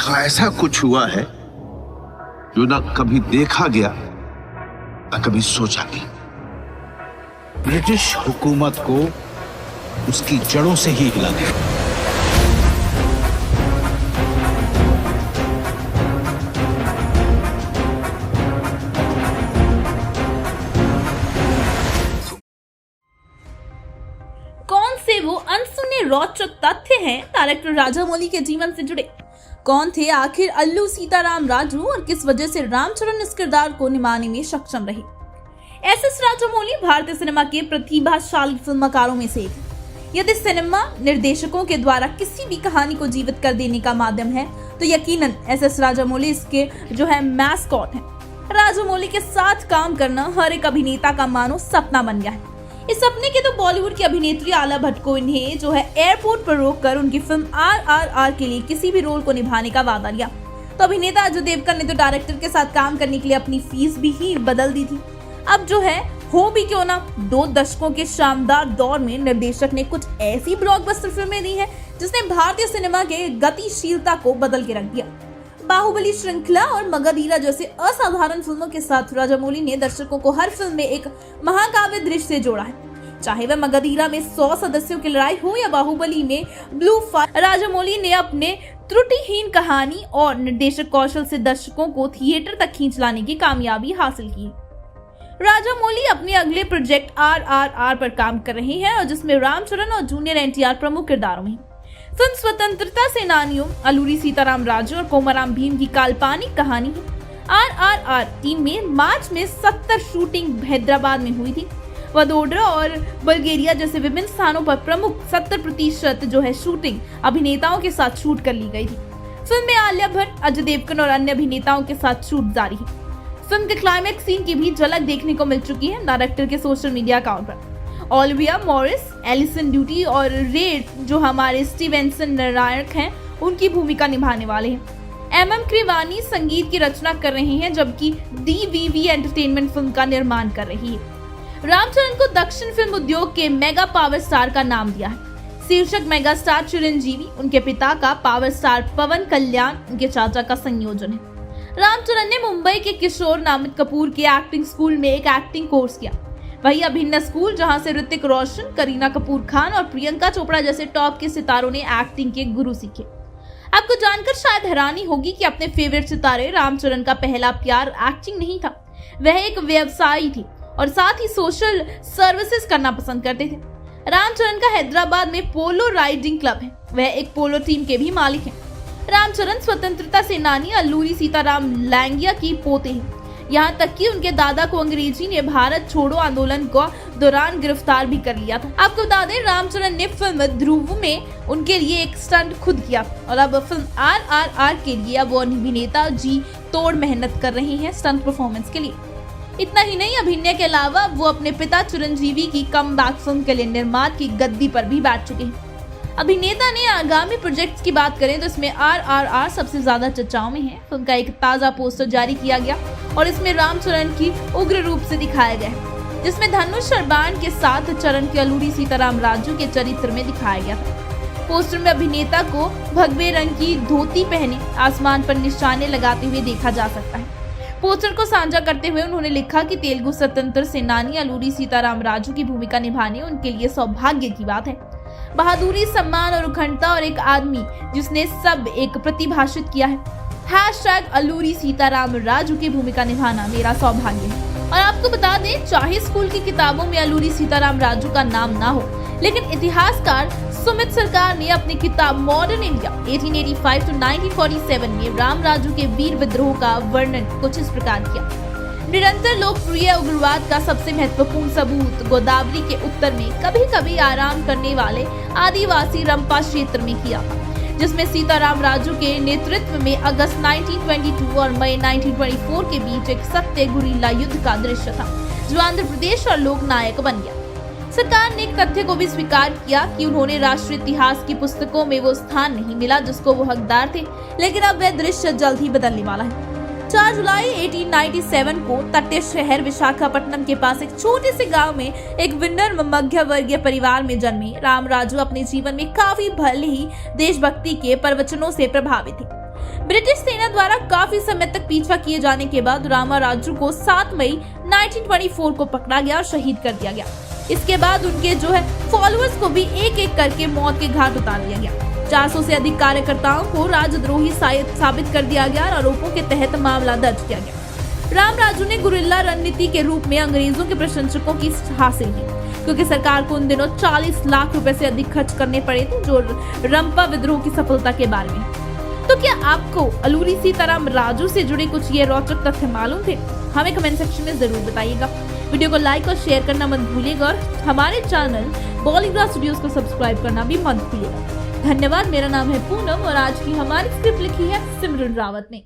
यहाँ ऐसा कुछ हुआ है जो ना कभी देखा गया ना कभी सोचा गया। ब्रिटिश हुकूमत को उसकी जड़ों से ही हिला दिया। कौन से वो अनसुने रोचक तथ्य हैं डायरेक्टर राजामौली के जीवन से जुड़े? कौन थे आखिर अल्लू सीताराम राजू और किस वजह से रामचरण इस किरदार को निभाने में सक्षम रहे? एस राजामौली भारतीय सिनेमा के प्रतिभाशाली फिल्मकारों में से एक है। यदि सिनेमा निर्देशकों के द्वारा किसी भी कहानी को जीवित कर देने का माध्यम है तो यकीनन एस राजामौली इसके जो है मैस्कॉट हैं। राजामौली के साथ काम करना हर एक अभिनेता का मानो सपना बन गया है। इस सपने के तो बॉलीवुड की अभिनेत्री आलिया भट्ट को इन्हें जो है एयरपोर्ट पर रोककर उनकी फिल्म RRR के लिए किसी भी रोल को निभाने का वादा लिया, तो अभिनेता अजय देवगन ने तो डायरेक्टर के साथ काम करने के लिए अपनी फीस भी ही बदल दी थी। अब जो है हो भी क्यों ना, 2 दशकों के शानदार दौर में निर्देशक ने कुछ ऐसी ब्लॉकबस्टर फिल्में दी है जिसने भारतीय सिनेमा के गतिशीलता को बदल के रख दिया। बाहुबली श्रृंखला और मगधीरा जैसे असाधारण फिल्मों के साथ राजामौली ने दर्शकों को हर फिल्म में एक महाकाव्य दृश्य से जोड़ा है। चाहे वह मगधीरा में 100 सदस्यों की लड़ाई हो या बाहुबली में ब्लू फायर, राजामौली ने अपने त्रुटिहीन कहानी और निर्देशक कौशल से दर्शकों को थिएटर तक खींच लाने की कामयाबी हासिल की। राजामौली अपने अगले प्रोजेक्ट RRR पर काम कर रहे हैं और जिसमें रामचरण और जूनियर NTR प्रमुख किरदारों में। फिल्म स्वतंत्रता सेनानियों अल्लूरी सीताराम राजू और कोमाराम भीम की काल्पनिक कहानी है। RRR टीम में मार्च में 70 शूटिंग हैदराबाद में हुई थी। वडोदरा और बल्गेरिया जैसे विभिन्न स्थानों पर प्रमुख 70% जो है शूटिंग अभिनेताओं के साथ शूट कर ली गई थी। फिल्म में आलिया भट्ट, अजय देवगन और अन्य अभिनेताओं के साथ शूट जारी है। फिल्म के क्लाइमैक्स सीन की भी झलक देखने को मिल चुकी है डायरेक्टर के सोशल मीडिया अकाउंट पर। ओलिविया मॉरिस, एलिसन ड्यूटी और रेड जो हमारे स्टीवेंसन निर्णायक हैं उनकी भूमिका निभाने वाले हैं। MM क्रिवानी संगीत की रचना कर रहे हैं जबकि DVV एंटरटेनमेंट फिल्म का निर्माण कर रही है। रामचरण को दक्षिण फिल्म उद्योग के मेगा पावर स्टार का नाम दिया है। शीर्षक मेगा स्टार चिरंजीवी, उनके पिता का पावर स्टार पवन कल्याण उनके चाचा का संयोजन है। रामचरण ने मुंबई के किशोर नामित कपूर के एक्टिंग स्कूल में एक एक्टिंग कोर्स किया। वही अभिनय स्कूल जहां से ऋतिक रोशन, करीना कपूर खान और प्रियंका चोपड़ा जैसे टॉप के सितारों ने एक्टिंग के गुरु सीखे। आपको जानकर शायद हैरानी होगी कि अपने फेवरेट सितारे रामचरण का पहला प्यार एक्टिंग नहीं था, वह एक व्यवसायी थी और साथ ही सोशल सर्विसेज करना पसंद करते थे। रामचरण का हैदराबाद में पोलो राइडिंग क्लब है, वह एक पोलो टीम के भी मालिक हैं। रामचरण स्वतंत्रता सेनानी अल्लूरी सीताराम लांगिया की पोते हैं। यहाँ तक कि उनके दादा को अंग्रेजी ने भारत छोड़ो आंदोलन को दौरान गिरफ्तार भी कर लिया था। आपको बता दें रामचरण ने फिल्म ध्रुव में उनके लिए एक स्टंट खुद किया और अब फिल्म RRR के लिए अब वो अभिनेता जी तोड़ मेहनत कर रहे हैं स्टंट परफॉर्मेंस के लिए। इतना ही नहीं, अभिनय के अलावा वो अपने पिता चिरंजीवी की कमबैक फिल्म के लिए निर्माण की गद्दी पर भी बैठ चुके हैं। अभिनेता ने आगामी प्रोजेक्ट्स की बात करें तो इसमें RRR सबसे ज्यादा चर्चाओं में है। फिल्म का एक ताजा पोस्टर जारी किया गया और इसमें रामचरण की उग्र रूप से दिखाया गया है, जिसमें धनुष और बाण के साथ चरण के अल्लूरी सीताराम राजू के चरित्र में दिखाया गया था। पोस्टर में अभिनेता को भगवे रंग की धोती पहने आसमान पर निशाने लगाते हुए देखा जा सकता है। पोस्टर को साझा करते हुए उन्होंने लिखा कि तेलुगु स्वतंत्र सेनानी अल्लूरी सीताराम राजू की भूमिका निभाने उनके लिए सौभाग्य की बात है। बहादुरी, सम्मान और उखंडता और एक आदमी जिसने सब एक प्रतिभाषित किया है। #अल्लूरी सीताराम राजू की भूमिका निभाना मेरा सौभाग्य है। और आपको बता दें, चाहे स्कूल की किताबों में अल्लूरी सीताराम राजू का नाम ना हो, लेकिन इतिहासकार सुमित सरकार ने अपनी किताब मॉडर्न इंडिया 1885 to 1947 में राम राजू के वीर विद्रोह का वर्णन कुछ इस प्रकार किया। निरंतर लोकप्रिय उग्रवाद का सबसे महत्वपूर्ण सबूत गोदावरी के उत्तर में कभी कभी आराम करने वाले आदिवासी रंपा क्षेत्र में किया था, जिसमें सीताराम राजू के नेतृत्व में अगस्त 1922 और मई 1924 के बीच एक सत्य गुरिल्ला युद्ध का दृश्य था जो आंध्र प्रदेश और लोक नायक बन गया। सरकार ने एक तथ्य को भी स्वीकार किया कि उन्होंने राष्ट्रीय इतिहास की पुस्तकों में वो स्थान नहीं मिला जिसको वो हकदार थे, लेकिन अब वह दृश्य जल्द ही बदलने वाला है। 4 जुलाई 1897 को तटीय शहर विशाखापट्टनम के पास एक छोटे से गांव में एक विनम्र मध्य वर्गीय परिवार में जन्मे राम राजू अपने जीवन में काफी भले ही देशभक्ति के प्रवचनों से प्रभावित थे। ब्रिटिश सेना द्वारा काफी समय तक पीछा किए जाने के बाद रामा राजू को 7 मई 1924 को पकड़ा गया और शहीद कर दिया गया। इसके बाद उनके फॉलोअर्स को भी एक एक करके मौत के घाट उतार दिया गया। 400 से अधिक कार्यकर्ताओं को राजद्रोही साबित कर दिया गया और आरोपों के तहत मामला दर्ज किया गया। राम राजू ने गुरिल्ला रणनीति के रूप में अंग्रेजों के प्रशंसकों की हासिल की, क्योंकि सरकार को उन दिनों 40 लाख रुपए से अधिक खर्च करने पड़े थे जो रंपा विद्रोह की सफलता के बारे में। तो क्या आपको अल्लूरी सीताराम राजू से जुड़े कुछ ये रोचक तथ्य मालूम थे? हमें कमेंट सेक्शन में जरूर बताइएगा। वीडियो को लाइक और शेयर करना मत भूलिएगा और हमारे चैनल बॉलीग्राफ स्टूडियोज को सब्सक्राइब करना भी मत भूलिएगा। धन्यवाद। मेरा नाम है पूनम और आज की हमारी स्क्रिप्ट लिखी है सिमरन रावत ने।